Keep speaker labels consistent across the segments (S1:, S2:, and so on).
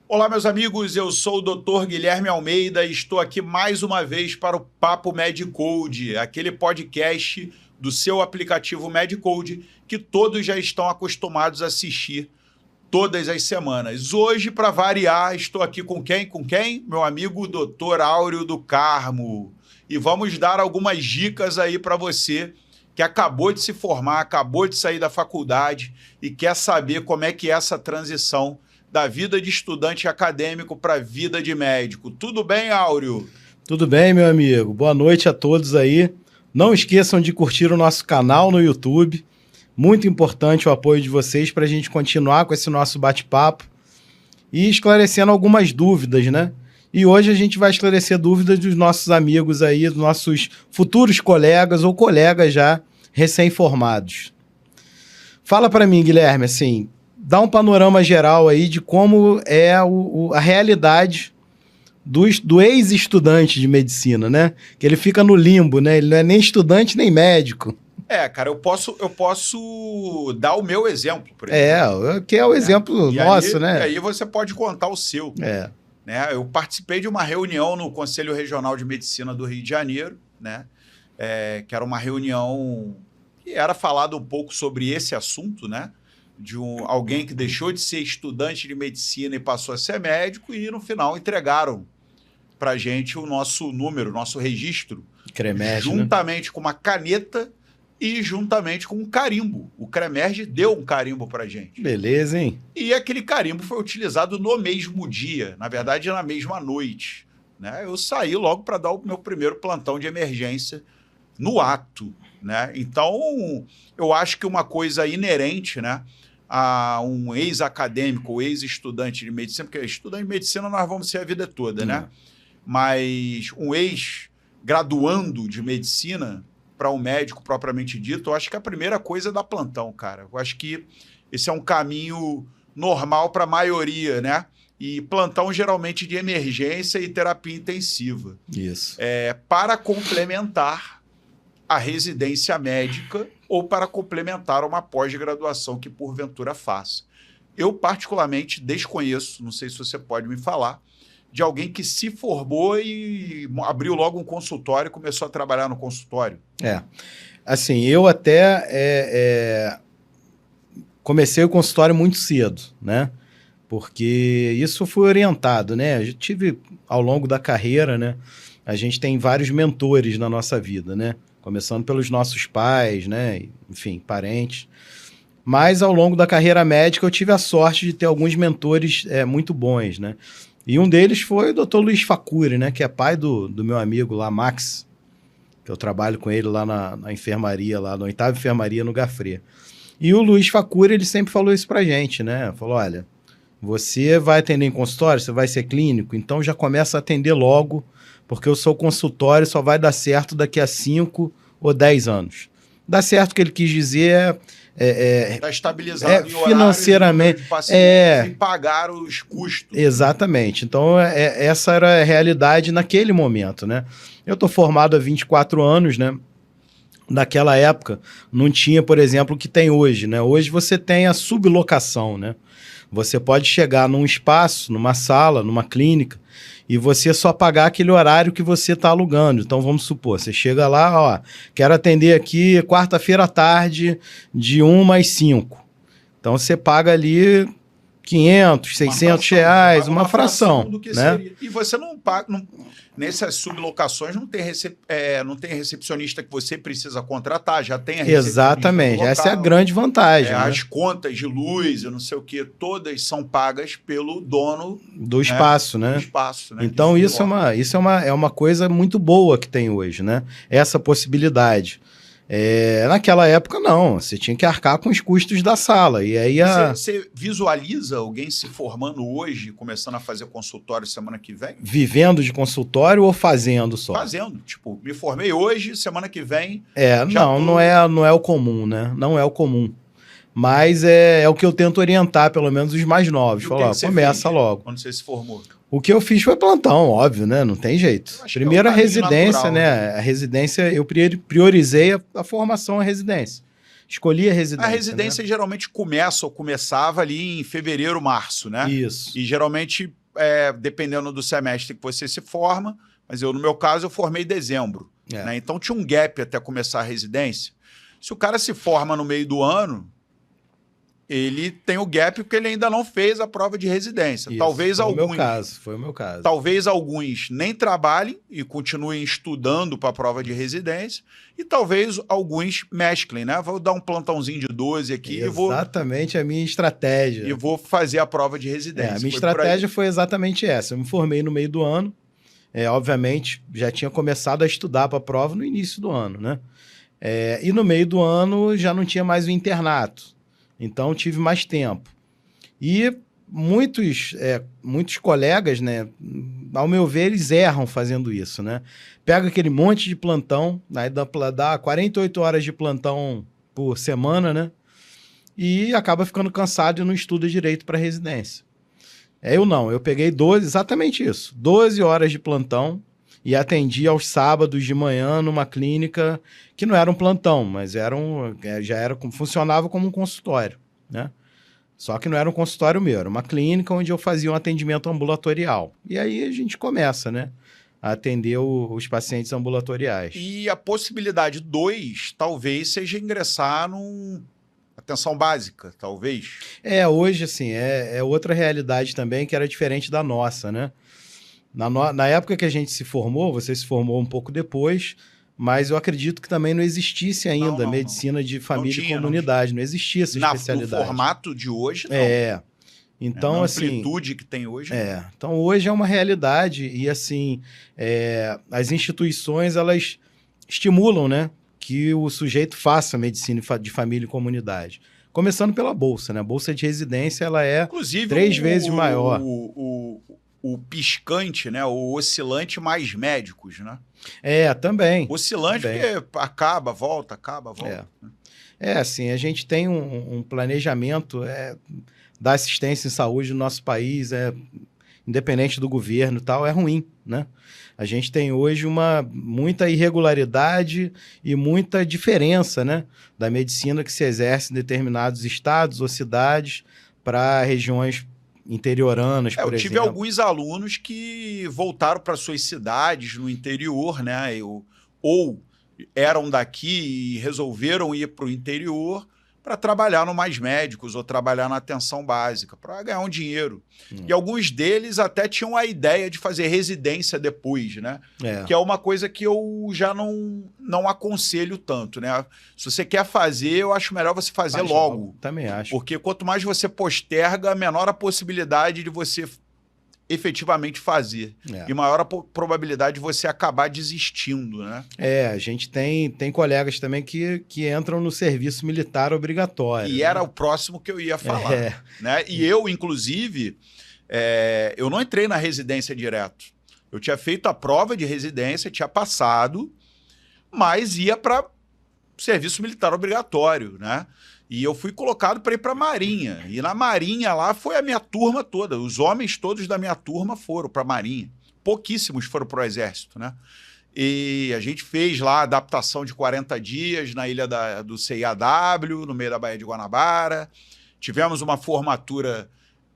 S1: Olá, meus amigos, eu sou o Dr. Guilherme Almeida e estou aqui mais uma vez para o Papo MedCode, aquele podcast do seu aplicativo MedCode que todos já estão acostumados a assistir todas as semanas. Hoje, para variar, estou aqui com quem? Com quem? Meu amigo Dr. Áureo do Carmo. E vamos dar algumas dicas aí para você que acabou de se formar, acabou de sair da faculdade e quer saber como é que é essa transição da vida de estudante acadêmico para a vida de médico. Tudo bem, Áureo?
S2: Tudo bem, meu amigo. Boa noite a todos aí. Não esqueçam de curtir o nosso canal no YouTube. Muito importante o apoio de vocês para a gente continuar com esse nosso bate-papo e esclarecendo algumas dúvidas, né? E hoje a gente vai esclarecer dúvidas dos nossos amigos aí, dos nossos futuros colegas ou colegas já recém-formados. Fala para mim, Guilherme, assim, dá um panorama geral aí de como é a realidade do ex-estudante de medicina, né? Que ele fica no limbo, né? Ele não é nem estudante nem médico.
S1: Cara, eu posso dar o meu exemplo, por exemplo.
S2: Que é o exemplo nosso, né?
S1: E aí você pode contar o seu. Né? Eu participei de uma reunião no Conselho Regional de Medicina do Rio de Janeiro, né? Que era uma reunião que era falado um pouco sobre esse assunto, né? De alguém que deixou de ser estudante de medicina e passou a ser médico e, no final, entregaram para a gente o nosso número, o nosso registro,
S2: CREMERG,
S1: juntamente com uma caneta e juntamente com um carimbo. O CREMERG deu um carimbo para a gente.
S2: Beleza, hein?
S1: E aquele carimbo foi utilizado no mesmo dia, na verdade, na mesma noite. Né? Eu saí logo para dar o meu primeiro plantão de emergência no ato. Né? Então, eu acho que uma coisa inerente, né, a um ex-acadêmico ou ex-estudante de medicina, porque estudante de medicina nós vamos ser a vida toda, né? Mas um ex-graduando de medicina para um médico propriamente dito, eu acho que a primeira coisa é dar plantão, cara. Eu acho que esse é um caminho normal para a maioria, né? E plantão geralmente de emergência e terapia intensiva.
S2: Isso.
S1: Para complementar a residência médica ou para complementar uma pós-graduação que porventura faça. Eu particularmente desconheço, não sei se você pode me falar, de alguém que se formou e abriu logo um consultório e começou a trabalhar no consultório.
S2: Assim, eu até comecei o consultório muito cedo, né? Porque isso foi orientado, né? Eu tive, ao longo da carreira, né? A gente tem vários mentores na nossa vida, né? Começando pelos nossos pais, né? Enfim, parentes. Mas, ao longo da carreira médica, eu tive a sorte de ter alguns mentores muito bons, né? E um deles foi o Dr. Luiz Facuri, né? Que é pai do meu amigo lá, Max, que eu trabalho com ele lá na enfermaria, lá na 8ª enfermaria no Gafré. E o Luiz Facuri, ele sempre falou isso pra gente, né? Falou, olha, você vai atender em consultório, você vai ser clínico, então já começa a atender logo, porque o seu consultório só vai dar certo daqui a 5 ou 10 anos. Dá certo o que ele quis dizer
S1: está estabilizado em
S2: financeiramente,
S1: de pacientes e pagar os custos.
S2: Exatamente. Então, essa era a realidade naquele momento, né? Eu estou formado há 24 anos, né? Naquela época, não tinha, por exemplo, o que tem hoje, né? Hoje você tem a sublocação, né? Você pode chegar num espaço, numa sala, numa clínica, e você só pagar aquele horário que você está alugando. Então, vamos supor, você chega lá, ó, quero atender aqui quarta-feira à tarde, de 1 às 5. Então, você paga ali 500, 600 reais, uma fração
S1: do que
S2: né?
S1: seria. E você não paga... Nessas sublocações não tem recepcionista que você precisa contratar, já tem a recepcionista.
S2: Exatamente, essa é a grande vantagem. Né?
S1: As contas de luz, eu não sei o que, todas são pagas pelo dono
S2: do espaço, né?
S1: Do espaço, né?
S2: Então isso é uma coisa muito boa que tem hoje, né? Essa possibilidade. Naquela época, não. Você tinha que arcar com os custos da sala. E aí
S1: Você visualiza alguém se formando hoje, começando a fazer consultório semana que vem?
S2: Vivendo de consultório ou fazendo só?
S1: Fazendo. Tipo, me formei hoje, semana que vem...
S2: Não é o comum, né? Não é o comum. Mas é o que eu tento orientar, pelo menos os mais novos. Falar, começa logo.
S1: Quando você se formou?
S2: O que eu fiz foi plantão, óbvio, né? Não tem jeito. Primeiro a residência, natural, né? A residência, eu priorizei a formação à residência. escolhi a residência.
S1: A residência, né, geralmente começa ou começava ali em fevereiro, março, né?
S2: Isso.
S1: E geralmente, dependendo do semestre que você se forma, mas no meu caso, eu formei em dezembro. Né? Então tinha um gap até começar a residência. Se o cara se forma no meio do ano, ele tem o gap porque ele ainda não fez a prova de residência.
S2: Isso,
S1: Talvez
S2: foi
S1: alguns...
S2: Foi o meu caso.
S1: Talvez alguns nem trabalhem e continuem estudando para a prova de residência, e talvez alguns mesclem, né? Vou dar um plantãozinho de 12 aqui
S2: Exatamente a minha estratégia.
S1: E vou fazer a prova de residência.
S2: A minha estratégia foi exatamente essa. Eu me formei no meio do ano. Obviamente, já tinha começado a estudar para a prova no início do ano, né? E no meio do ano já não tinha mais o internato. Então, tive mais tempo. E muitos colegas, né, ao meu ver, eles erram fazendo isso, né? Pega aquele monte de plantão, aí dá 48 horas de plantão por semana, né? E acaba ficando cansado e não estuda direito para residência. Eu não, eu peguei exatamente isso, 12 horas de plantão e atendi aos sábados de manhã numa clínica que não era um plantão, mas funcionava como um consultório, né? Só que não era um consultório meu, era uma clínica onde eu fazia um atendimento ambulatorial. E aí a gente começa, né, a atender os pacientes ambulatoriais.
S1: E a possibilidade 2 talvez seja ingressar num atenção básica, talvez.
S2: Hoje, assim, é outra realidade também que era diferente da nossa, né? Na época que a gente se formou, você se formou um pouco depois, mas eu acredito que também não existisse ainda medicina de família e comunidade, não existia essa especialidade.
S1: No formato de hoje, não.
S2: Então,
S1: na
S2: amplitude
S1: que tem hoje.
S2: Então, hoje é uma realidade e, assim, as instituições, elas estimulam, né, que o sujeito faça medicina de família e comunidade. Começando pela bolsa, né? A bolsa de residência, ela é
S1: inclusive
S2: 3 vezes maior.
S1: O piscante, né? O oscilante mais médicos, né?
S2: Também.
S1: Oscilante também. Porque acaba, volta.
S2: Assim, a gente tem um planejamento da assistência em saúde no nosso país, independente do governo e tal, é ruim, né? A gente tem hoje muita irregularidade e muita diferença, né, da medicina que se exerce em determinados estados ou cidades para regiões interioranas, por exemplo.
S1: Eu tive alguns alunos que voltaram para suas cidades no interior, né, ou eram daqui e resolveram ir para o interior para trabalhar no Mais Médicos ou trabalhar na atenção básica, para ganhar um dinheiro. E alguns deles até tinham a ideia de fazer residência depois, né? Que é uma coisa que eu já não aconselho tanto, né? Se você quer fazer, eu acho melhor você fazer logo.
S2: Também acho.
S1: Porque quanto mais você posterga, menor a possibilidade de você efetivamente fazer. E maior a probabilidade de você acabar desistindo, né?
S2: A gente tem colegas também que entram no serviço militar obrigatório.
S1: E era o próximo que eu ia falar. Né? E eu, inclusive, eu não entrei na residência direto. Eu tinha feito a prova de residência, tinha passado, mas ia para serviço militar obrigatório, né? E eu fui colocado para ir para a Marinha. E na Marinha lá foi a minha turma toda. Os homens todos da minha turma foram para a Marinha. Pouquíssimos foram para o Exército, né? E a gente fez lá a adaptação de 40 dias na ilha do CIAW, no meio da Baía de Guanabara. Tivemos uma formatura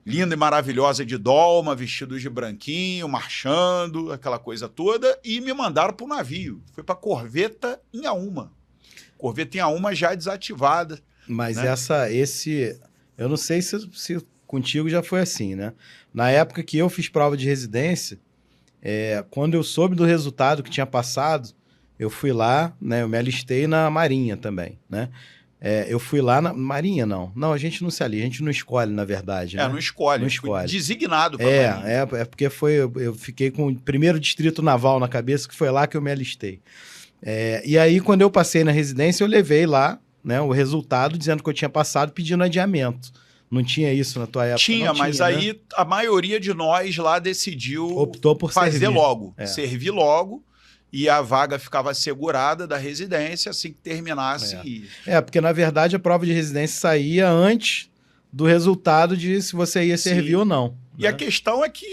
S1: linda e maravilhosa de dolma, vestidos de branquinho, marchando, aquela coisa toda. E me mandaram para o navio. Fui para a Corveta Inhaúma. Corveta Inhaúma já desativada.
S2: Mas né? Eu não sei se contigo já foi assim, né? Na época que eu fiz prova de residência, quando eu soube do resultado que tinha passado, eu fui lá, né? Eu me alistei na Marinha também, né? Eu fui lá na Marinha, não. Não, a gente não se alista, a gente não escolhe, na verdade. Né?
S1: Não escolhe.
S2: Não escolhe.
S1: Designado para Marinha.
S2: Porque eu fiquei com o primeiro distrito naval na cabeça, que foi lá que eu me alistei. E aí, quando eu passei na residência, eu levei lá, né, o resultado dizendo que eu tinha passado pedindo adiamento. Não tinha isso na tua época?
S1: Tinha, mas aí, né? A maioria de nós lá decidiu
S2: optou por
S1: fazer logo, servir logo, e a vaga ficava assegurada da residência assim que terminasse.
S2: Porque na verdade a prova de residência saía antes do resultado de se você ia servir ou não.
S1: E a questão é que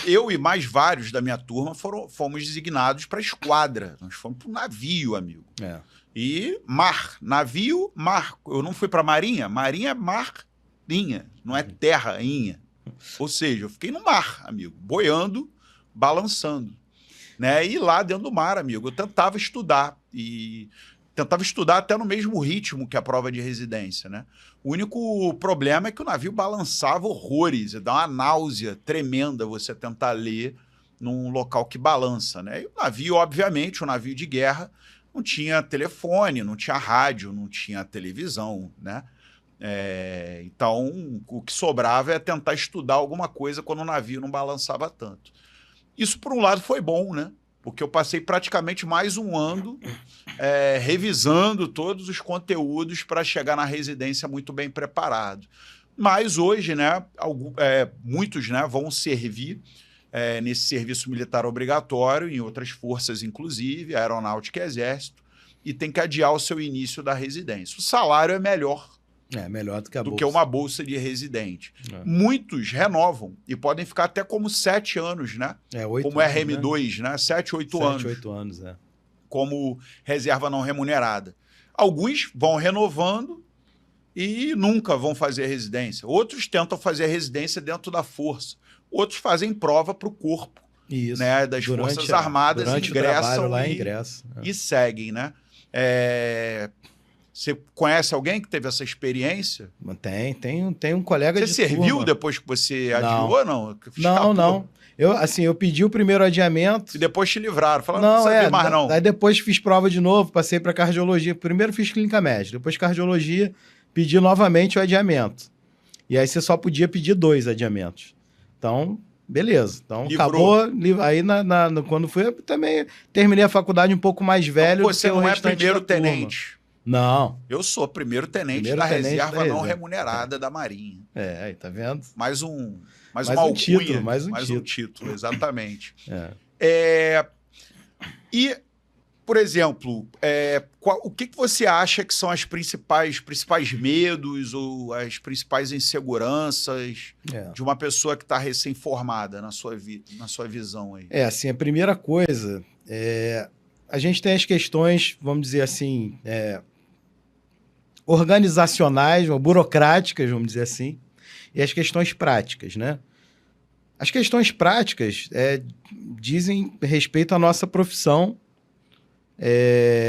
S1: eu e mais vários da minha turma fomos designados para a esquadra. Nós fomos para o navio, amigo. E mar, navio, mar. Eu não fui para marinha. Marinha é marinha, não é terrainha. Ou seja, eu fiquei no mar, amigo, boiando, balançando, né? E lá dentro do mar, amigo, eu tentava estudar e tentava estudar até no mesmo ritmo que a prova de residência, né? O único problema é que o navio balançava horrores, dá uma náusea tremenda você tentar ler num local que balança, né? E o navio, obviamente, o navio de guerra não tinha telefone, não tinha rádio, não tinha televisão, né? Então, o que sobrava é tentar estudar alguma coisa quando o navio não balançava tanto. Isso, por um lado, foi bom, né? Porque eu passei praticamente mais um ano revisando todos os conteúdos para chegar na residência muito bem preparado. Mas hoje, né, muitos, né, vão servir nesse serviço militar obrigatório, em outras forças, inclusive, aeronáutica e exército, e tem que adiar o seu início da residência. O salário é melhor.
S2: Melhor do que a bolsa.
S1: Do que uma bolsa de residente. Muitos renovam e podem ficar até como 7 anos, né?
S2: 8
S1: como
S2: anos,
S1: RM2, né? 7, 8 anos.
S2: 7, 8 anos,
S1: Como reserva não remunerada. Alguns vão renovando e nunca vão fazer residência. Outros tentam fazer residência dentro da força. Outros fazem prova para o corpo.
S2: Isso.
S1: Né? Das Forças Armadas, ingressam e seguem, né? Você conhece alguém que teve essa experiência?
S2: Tem um colega de
S1: turma. Você serviu depois que você adiou, não?
S2: Não. Eu pedi o primeiro adiamento.
S1: E depois te livraram. Falaram, não sabia mais não.
S2: Aí depois fiz prova de novo, passei para cardiologia. Primeiro fiz clínica médica, depois cardiologia, pedi novamente o adiamento. E aí você só podia pedir 2 adiamentos. Então, beleza. Então, livrou. Acabou. Aí, quando fui, eu também terminei a faculdade um pouco mais velho.
S1: Então, você não é primeiro-tenente?
S2: Não.
S1: Eu sou primeiro-tenente da reserva não remunerada da Marinha.
S2: Aí, tá vendo?
S1: Mais uma alcunha. Mais um título, exatamente. E, por exemplo, o que você acha que são os principais medos ou as principais inseguranças de uma pessoa que está recém-formada na sua visão aí?
S2: Assim, a primeira coisa a gente tem as questões, vamos dizer assim, organizacionais, ou burocráticas, vamos dizer assim, e as questões práticas, né? As questões práticas dizem respeito à nossa profissão,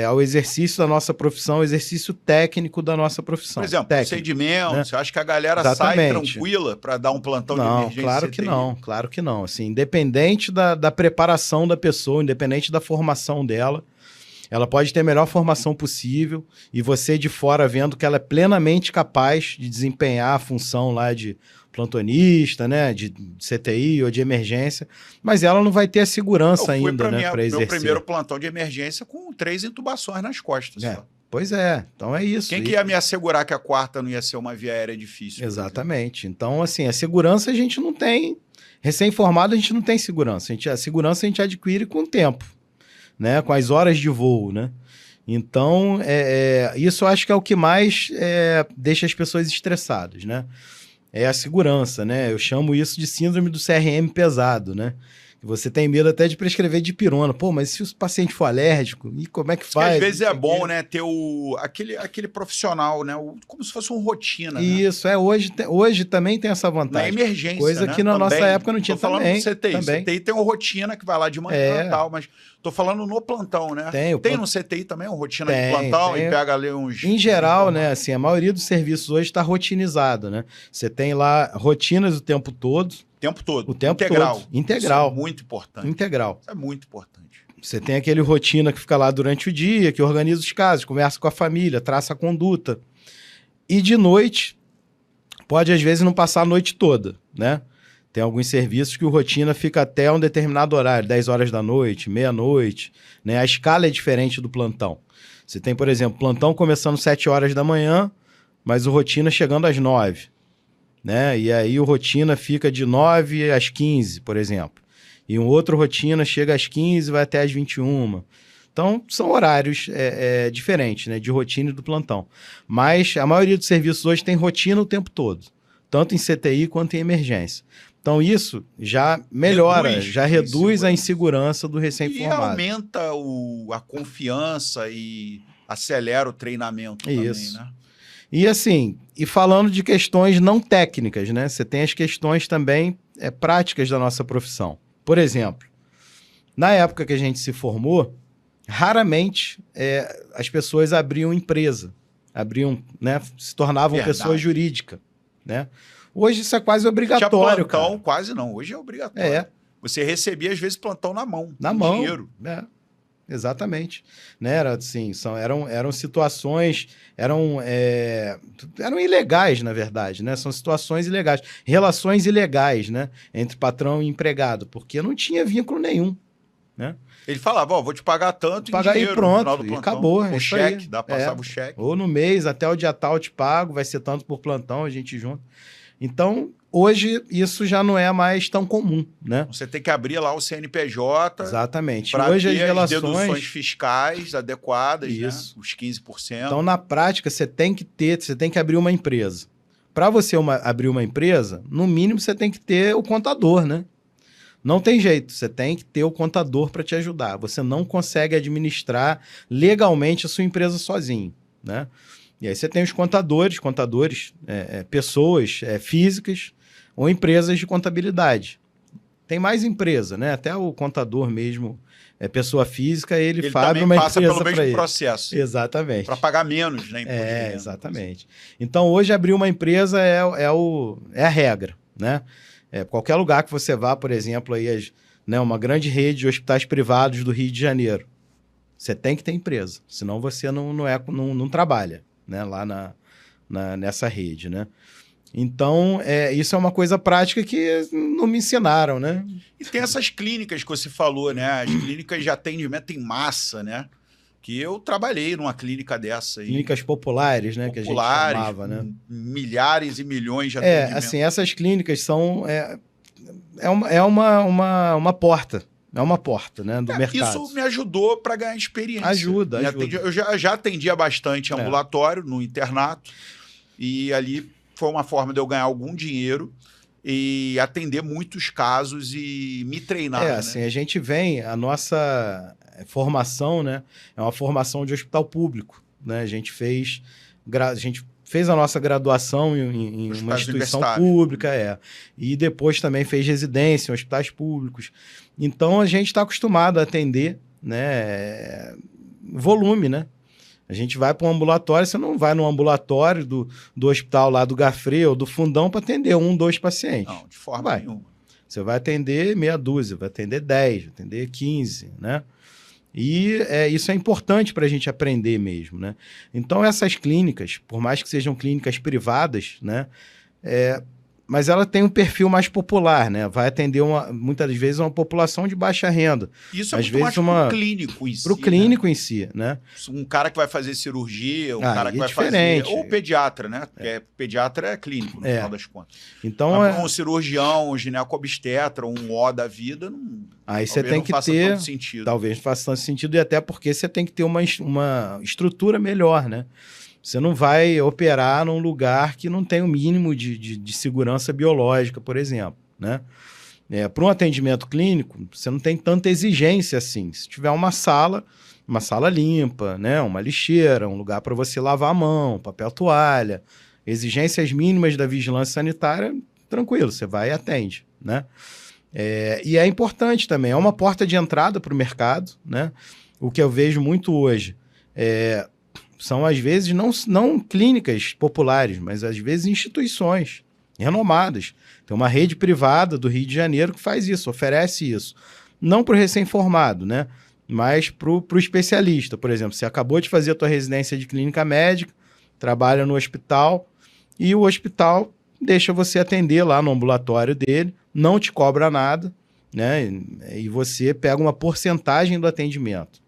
S2: ao exercício da nossa profissão, ao exercício técnico da nossa profissão.
S1: Por exemplo, procedimento, né? Você acha que a galera sai tranquila para dar um plantão de emergência?
S2: Claro que não. Assim, independente da preparação da pessoa, independente da formação dela, ela pode ter a melhor formação possível e você de fora vendo que ela é plenamente capaz de desempenhar a função lá de plantonista, né, de CTI ou de emergência, mas ela não vai ter a segurança ainda, né, para exercer.
S1: Meu primeiro plantão de emergência com 3 intubações nas costas.
S2: Pois é, então é isso.
S1: Quem que ia me assegurar que a 4ª não ia ser uma via aérea difícil?
S2: Exatamente. Então, assim, a segurança a gente não tem, recém-formado a gente não tem segurança. A segurança a gente adquire com o tempo, né, com as horas de voo, né? Então, isso eu acho que é o que mais deixa as pessoas estressadas, né? É a segurança, né? Eu chamo isso de síndrome do CRM pesado, né? Você tem medo até de prescrever dipirona. Pô, mas se o paciente for alérgico, e como é que faz?
S1: Às vezes é bom, né, ter aquele profissional, né? Como se fosse uma rotina.
S2: Isso, né? Hoje também tem essa vantagem.
S1: Na emergência,
S2: coisa que na nossa época não tinha também.
S1: Tô falando do CTI.
S2: Também.
S1: CTI tem uma rotina que vai lá de manhã e tal, mas tô falando no plantão, né? Tem no CTI também uma rotina de plantão e pega ali uns...
S2: Em geral, né, assim, a maioria dos serviços hoje está rotinizado, né? Você tem lá rotinas o tempo todo. O tempo
S1: integral.
S2: Todo. Integral.
S1: Isso é muito importante.
S2: Integral.
S1: Isso é muito importante.
S2: Você tem aquele rotina que fica lá durante o dia, que organiza os casos, conversa com a família, traça a conduta. E de noite, pode às vezes não passar a noite toda, né? Tem alguns serviços que o rotina fica até um determinado horário, 10 horas da noite, meia-noite, né? A escala é diferente do plantão. Você tem, por exemplo, plantão começando 7 horas da manhã, mas o rotina chegando às 9. Né? E aí o rotina fica de 9 às 15, por exemplo. E um outro rotina chega às 15 e vai até às 21. Então, são horários diferentes, né? De rotina e do plantão. Mas a maioria dos serviços hoje tem rotina o tempo todo. Tanto em CTI quanto em emergência. Então, isso já melhora, reduz a insegurança do recém-formado.
S1: E aumenta a confiança e acelera o treinamento também,
S2: Isso.
S1: né?
S2: E assim, e falando de questões não técnicas, né? Você tem as questões também práticas da nossa profissão. Por exemplo, na época que a gente se formou, raramente as pessoas abriam empresa, né? Se tornavam
S1: Verdade.
S2: pessoa jurídica, né? Hoje isso é quase obrigatório,
S1: Tinha plantão,
S2: cara.
S1: quase não. Hoje é obrigatório. Você recebia, às vezes, plantão na mão.
S2: Na
S1: com
S2: mão.
S1: dinheiro.
S2: Exatamente. Né? Era assim, eram situações, eram ilegais, na verdade, né? São situações ilegais, relações ilegais, né? Entre patrão e empregado, porque não tinha vínculo nenhum, né?
S1: Ele falava, vou te pagar tanto
S2: pagar
S1: em dinheiro
S2: aí, pronto,
S1: no final do
S2: e
S1: plantão.
S2: acabou.
S1: O cheque, passava o cheque.
S2: Ou no mês, até o dia tal eu te pago, vai ser tanto por plantão, a gente junta. Então, hoje, isso já não é mais tão comum, né?
S1: Você tem que abrir lá o CNPJ.
S2: Exatamente.
S1: Para
S2: hoje
S1: ter
S2: as relações...
S1: deduções fiscais adequadas,
S2: isso.
S1: Né? Os 15%.
S2: Então, na prática, você tem que abrir uma empresa. Para você abrir uma empresa, no mínimo você tem que ter o contador, né? Não tem jeito, você tem que ter o contador para te ajudar. Você não consegue administrar legalmente a sua empresa sozinho, né? E aí você tem os contadores, pessoas físicas ou empresas de contabilidade. Tem mais empresa, né? Até o contador mesmo, pessoa física, ele abre uma empresa para ele.
S1: Ele passa pelo mesmo processo.
S2: Exatamente.
S1: Para pagar menos, né?
S2: Exatamente. Então, hoje, abrir uma empresa é a regra, né? Qualquer lugar que você vá, por exemplo, aí, né, uma grande rede de hospitais privados do Rio de Janeiro, você tem que ter empresa, senão você não trabalha, né, lá nessa rede, né? Então, isso é uma coisa prática que não me ensinaram, né?
S1: E tem essas clínicas que você falou, né? As clínicas de atendimento em massa, né? Que eu trabalhei numa clínica dessa aí.
S2: Clínicas populares, né?
S1: Populares,
S2: que a gente chamava, né?
S1: Milhares e milhões de atendimentos.
S2: Assim, essas clínicas são... uma porta. É uma porta, né, do mercado.
S1: Isso me ajudou para ganhar experiência.
S2: Ajuda.
S1: Eu já atendia bastante ambulatório, no internato, e ali foi uma forma de eu ganhar algum dinheiro e atender muitos casos e me treinar.
S2: Assim, a gente a nossa formação, né, é uma formação de hospital público, né? A gente fez a nossa graduação em uma instituição pública, e depois também fez residência em hospitais públicos. Então, a gente está acostumado a atender, né, volume, né? A gente vai para um ambulatório, você não vai no ambulatório do hospital lá do Gafre ou do Fundão para atender 1, 2 pacientes.
S1: Não, de forma nenhuma.
S2: Você vai atender meia dúzia, vai atender 10, vai atender 15, né? E isso é importante para a gente aprender mesmo, né? Então, essas clínicas, por mais que sejam clínicas privadas, né? Mas ela tem um perfil mais popular, né? Vai atender, muitas vezes, uma população de baixa renda.
S1: Isso é muito mais para o clínico em si.
S2: Para o clínico em si, né?
S1: Um cara que vai fazer cirurgia, um cara que vai fazer... Ou pediatra, né? Porque pediatra é clínico, no final das contas.
S2: Então,
S1: um cirurgião, um gineco-obstetra, um O da vida,
S2: aí você tem que ter... Tanto sentido. Talvez não faça tanto sentido, e até porque você tem que ter uma estrutura melhor, né? Você não vai operar num lugar que não tem o mínimo de segurança biológica, por exemplo, né? Para um atendimento clínico, você não tem tanta exigência assim. Se tiver uma sala limpa, né? Uma lixeira, um lugar para você lavar a mão, papel toalha, exigências mínimas da vigilância sanitária, tranquilo, você vai e atende, né? E é importante também, é uma porta de entrada para o mercado, né? O que eu vejo muito hoje são, às vezes, não clínicas populares, mas, às vezes, instituições renomadas. Tem uma rede privada do Rio de Janeiro que faz isso, oferece isso. Não para o recém-formado, né? Mas para o especialista. Por exemplo, você acabou de fazer a tua residência de clínica médica, trabalha no hospital, e o hospital deixa você atender lá no ambulatório dele, não te cobra nada, né? E você pega uma porcentagem do atendimento.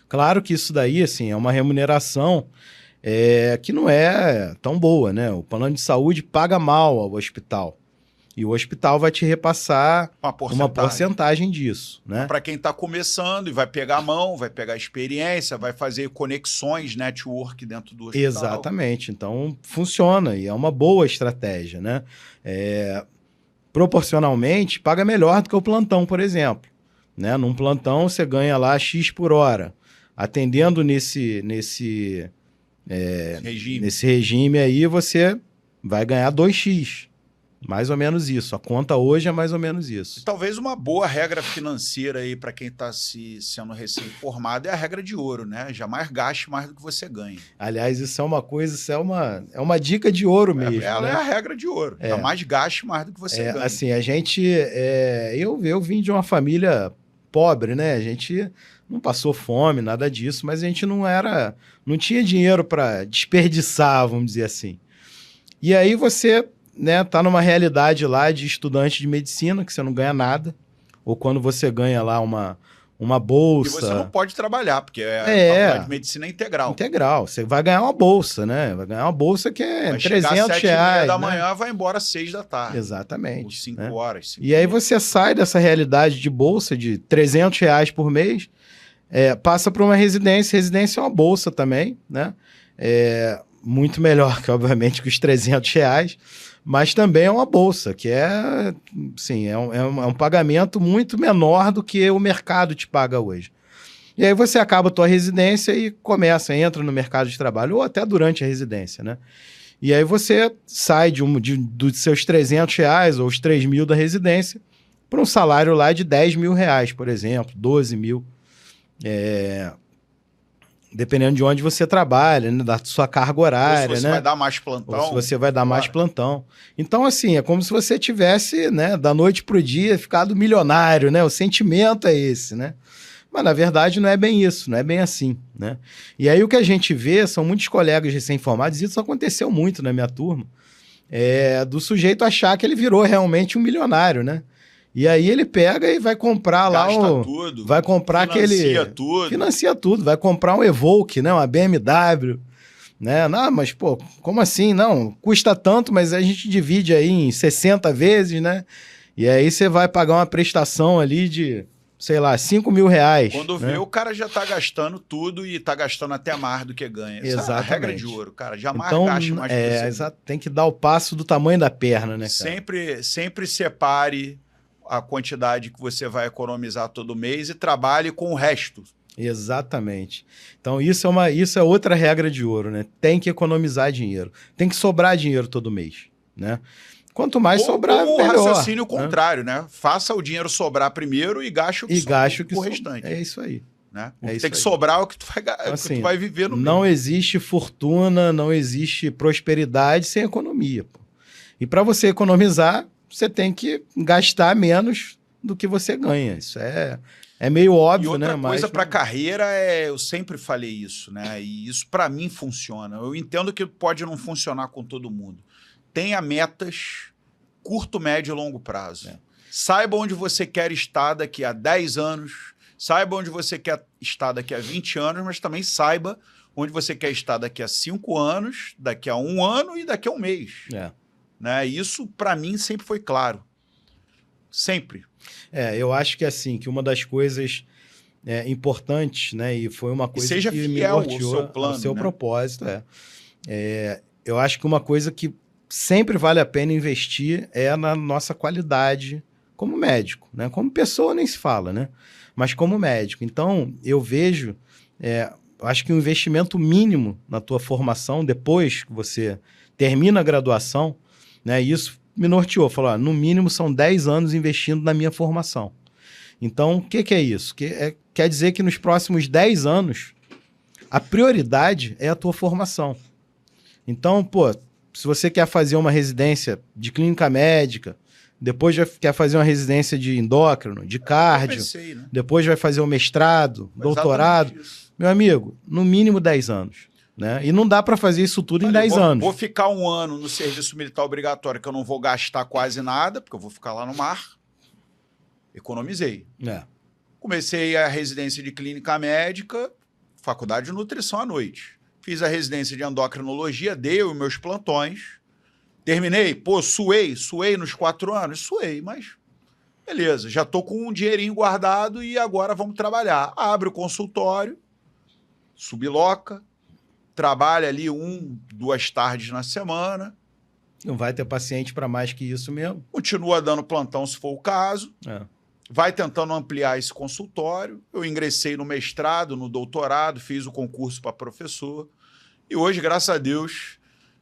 S2: Claro que isso daí, assim, é uma remuneração que não é tão boa, né? O plano de saúde paga mal ao hospital. E o hospital vai te repassar uma porcentagem disso, né?
S1: Para quem está começando e vai pegar a mão, vai pegar a experiência, vai fazer conexões, network dentro do hospital.
S2: Exatamente. Então, funciona e é uma boa estratégia, né? Proporcionalmente, paga melhor do que o plantão, por exemplo, né? Num plantão, você ganha lá X por hora. atendendo nesse regime aí, você vai ganhar 2x. Mais ou menos isso. A conta hoje é mais ou menos isso.
S1: E talvez uma boa regra financeira aí para quem está sendo recém-formado é a regra de ouro, né? Jamais gaste mais do que você ganha.
S2: Aliás, isso é uma coisa, isso é uma dica de ouro mesmo.
S1: Ela
S2: né?
S1: é a regra de ouro. Jamais gaste mais do que você ganha.
S2: Assim, a gente... eu vim de uma família pobre, né? A gente não passou fome, nada disso, mas a gente não tinha dinheiro para desperdiçar, vamos dizer assim. E aí você... né, tá numa realidade lá de estudante de medicina, que você não ganha nada, ou quando você ganha lá uma bolsa...
S1: E você não pode trabalhar, porque a faculdade de medicina é integral.
S2: Integral. Você vai ganhar uma bolsa, né? Vai ganhar uma bolsa que é
S1: vai
S2: R$300.
S1: 7h30 da manhã, vai embora às 6 da tarde.
S2: Exatamente.
S1: Ou 5 horas. 5
S2: e aí você sai dessa realidade de bolsa de R$300 por mês, passa para uma residência. Residência é uma bolsa também, né? Muito melhor que, obviamente, que os R$300, mas também é uma bolsa, que sim, é um pagamento muito menor do que o mercado te paga hoje. E aí você acaba a tua residência e entra no mercado de trabalho, ou até durante a residência, né? E aí você sai dos seus R$300 ou os 3 mil da residência para um salário lá de R$10 mil, por exemplo, 12 mil. Dependendo de onde você trabalha, né? Da sua carga horária,
S1: ou se você vai dar mais plantão.
S2: Ou se você vai dar mais plantão. Então, assim, é como se você tivesse, né, da noite pro dia, ficado milionário, né? O sentimento é esse, né? Mas, na verdade, não é bem isso, não é bem assim, né? E aí o que a gente vê são muitos colegas recém-formados, e isso aconteceu muito na minha turma, do sujeito achar que ele virou realmente um milionário, né? E aí ele pega e vai comprar
S1: tudo,
S2: vai comprar financia tudo, vai comprar um Evoque, né, uma BMW, né? Não, mas pô, como assim? Não, custa tanto, mas a gente divide aí em 60 vezes, né? E aí você vai pagar uma prestação ali de, sei lá, R$5 mil.
S1: Quando vê, o cara já tá gastando tudo e tá gastando até mais do que ganha. Essa é a regra de ouro, cara. Jamais gaste mais do que você
S2: exato. Tem que dar o passo do tamanho da perna, né,
S1: cara? Sempre separe a quantidade que você vai economizar todo mês e trabalhe com o resto.
S2: Exatamente. Então, isso é outra regra de ouro, né? Tem que economizar dinheiro. Tem que sobrar dinheiro todo mês, né? Quanto mais sobrar, melhor.
S1: Ou o raciocínio contrário, né? Faça o dinheiro sobrar primeiro e gaste o restante.
S2: É isso aí.
S1: Né? Tem que sobrar o que tu vai viver no
S2: Não existe fortuna, não existe prosperidade sem economia. Pô. E para você economizar, você tem que gastar menos do que você ganha. Isso é meio óbvio, né?
S1: E outra coisa para carreira eu sempre falei isso, né? E isso para mim funciona. Eu entendo que pode não funcionar com todo mundo. Tenha metas curto, médio e longo prazo. Saiba onde você quer estar daqui a 10 anos, saiba onde você quer estar daqui a 20 anos, mas também saiba onde você quer estar daqui a 5 anos, daqui a 1 ano e daqui a 1 mês. Né? Isso, para mim, sempre foi claro. Sempre.
S2: Eu acho que assim, que uma das coisas importantes, né, e foi uma coisa
S1: que me norteou
S2: ao seu plano, ao seu propósito, eu acho que uma coisa que sempre vale a pena investir na nossa qualidade como médico, né? Como pessoa nem se fala, né? Mas como médico. Então, eu vejo, acho que um investimento mínimo na tua formação, depois que você termina a graduação, né? Isso me norteou, falou, no mínimo são 10 anos investindo na minha formação. Então, o que é isso? Quer dizer que nos próximos 10 anos, a prioridade é a tua formação. Então, pô, se você quer fazer uma residência de clínica médica, depois quer fazer uma residência de endócrino, de cardio, depois vai fazer o mestrado, doutorado, meu amigo, no mínimo 10 anos. Né? E não dá para fazer isso tudo em 10 anos.
S1: Vou ficar 1 ano no serviço militar obrigatório, que eu não vou gastar quase nada, porque eu vou ficar lá no mar. Economizei. Comecei a residência de clínica médica, faculdade de nutrição à noite. Fiz a residência de endocrinologia, dei os meus plantões. Terminei, pô, suei nos 4 anos? Suei, mas beleza, já tô com um dinheirinho guardado e agora vamos trabalhar. Abre o consultório, subloca, trabalha ali 1, 2 tardes na semana.
S2: Não vai ter paciente para mais que isso mesmo.
S1: Continua dando plantão se for o caso. vai tentando ampliar esse consultório. Eu ingressei no mestrado, no doutorado, fiz o concurso para professor. E hoje, graças a Deus,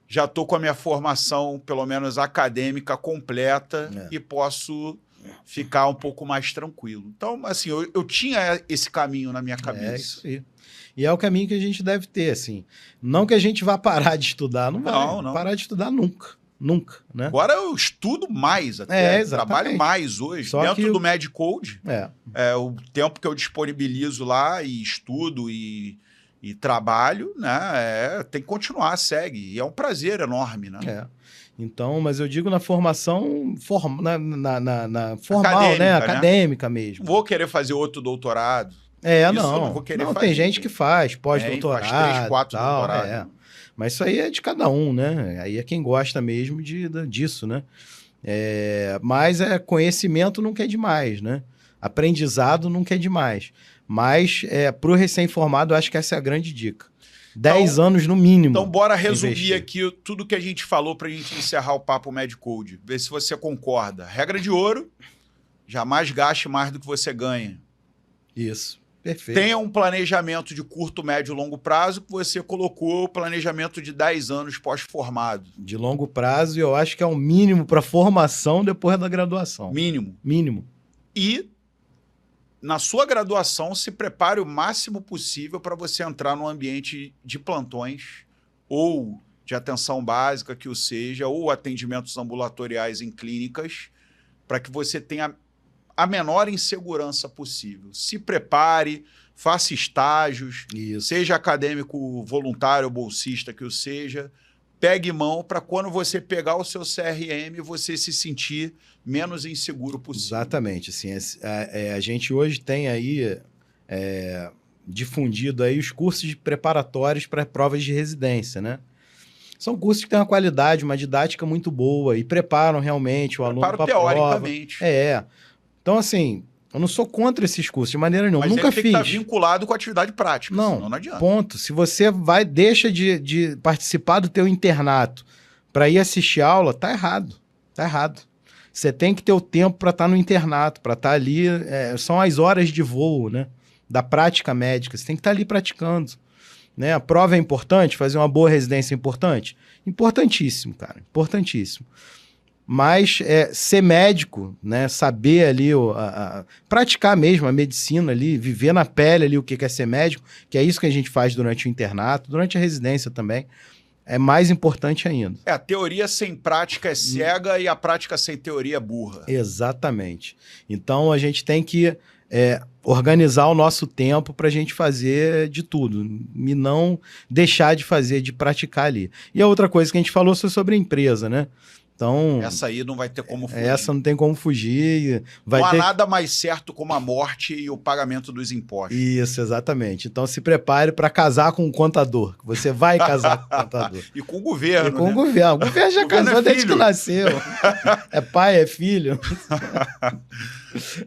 S1: já estou com a minha formação, pelo menos acadêmica, completa e posso ficar um pouco mais tranquilo. Então, assim, eu tinha esse caminho na minha cabeça.
S2: É isso aí. E é o caminho que a gente deve ter, assim. Não que a gente vá parar de estudar, não vai parar de estudar nunca. Nunca, né?
S1: Agora eu estudo mais até, trabalho mais hoje,
S2: só
S1: dentro do MedCode.
S2: É
S1: o tempo que eu disponibilizo lá e estudo e trabalho, né? Tem que continuar, segue. E é um prazer enorme, né?
S2: Então, mas eu digo na formação na formal,
S1: acadêmica,
S2: né? Acadêmica mesmo.
S1: Não vou querer fazer outro doutorado.
S2: Não vou querer fazer. Tem gente que faz pós-doutorado.
S1: Faz 3, 4 doutorados.
S2: Mas isso aí é de cada um, né? Aí é quem gosta mesmo disso, né? Mas conhecimento nunca é demais, né? Aprendizado nunca é demais. Mas para o recém-formado, eu acho que essa é a grande dica. 10 anos no mínimo.
S1: Então, bora resumir aqui tudo que a gente falou para a gente encerrar o Papo MedCode. Ver se você concorda. Regra de ouro, jamais gaste mais do que você ganha.
S2: Isso. Perfeito.
S1: Tenha um planejamento de curto, médio e longo prazo, que você colocou o planejamento de 10 anos pós-formado.
S2: De longo prazo, eu acho que é o mínimo para formação depois da graduação.
S1: Mínimo. E, na sua graduação, se prepare o máximo possível para você entrar num ambiente de plantões ou de atenção básica, que o seja, ou atendimentos ambulatoriais em clínicas, para que você tenha a menor insegurança possível. Se prepare, faça estágios, seja acadêmico voluntário, bolsista que o seja, pegue mão para quando você pegar o seu CRM, você se sentir menos inseguro possível.
S2: Exatamente. Assim, a gente hoje tem aí difundido aí os cursos preparatórios para provas de residência, né? São cursos que têm uma qualidade, uma didática muito boa e preparam realmente o aluno para a prova.
S1: Teoricamente.
S2: Então, assim, eu não sou contra esses cursos, de maneira nenhuma.
S1: Mas
S2: nunca
S1: ele tem que estar vinculado com a atividade prática, senão não adianta.
S2: Ponto. Se você deixa de participar do teu internato para ir assistir aula, tá errado. Tá errado. Você tem que ter o tempo para estar no internato, para estar ali. São as horas de voo, né? Da prática médica. Você tem que estar ali praticando. Né? A prova é importante, fazer uma boa residência é importante? Importantíssimo, cara. Importantíssimo. Mas ser médico, né? Saber ali, praticar mesmo a medicina ali, viver na pele ali o que é ser médico, que é isso que a gente faz durante o internato, durante a residência também, é mais importante ainda.
S1: A teoria sem prática é cega e a prática sem teoria é burra.
S2: Exatamente. Então a gente tem que organizar o nosso tempo para a gente fazer de tudo e não deixar de fazer, de praticar ali. E a outra coisa que a gente falou foi sobre a empresa, né? Então,
S1: essa aí não vai ter como fugir.
S2: Essa não tem como fugir.
S1: Não há nada mais certo como a morte e o pagamento dos impostos.
S2: Isso, exatamente. Então se prepare para casar com um contador. Você vai casar com o contador.
S1: E com o governo.
S2: E com o governo. O governo já casou desde que nasceu. É pai, é filho.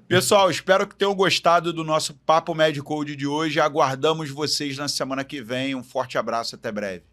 S1: Pessoal, espero que tenham gostado do nosso Papo MedCode de hoje. Aguardamos vocês na semana que vem. Um forte abraço, até breve.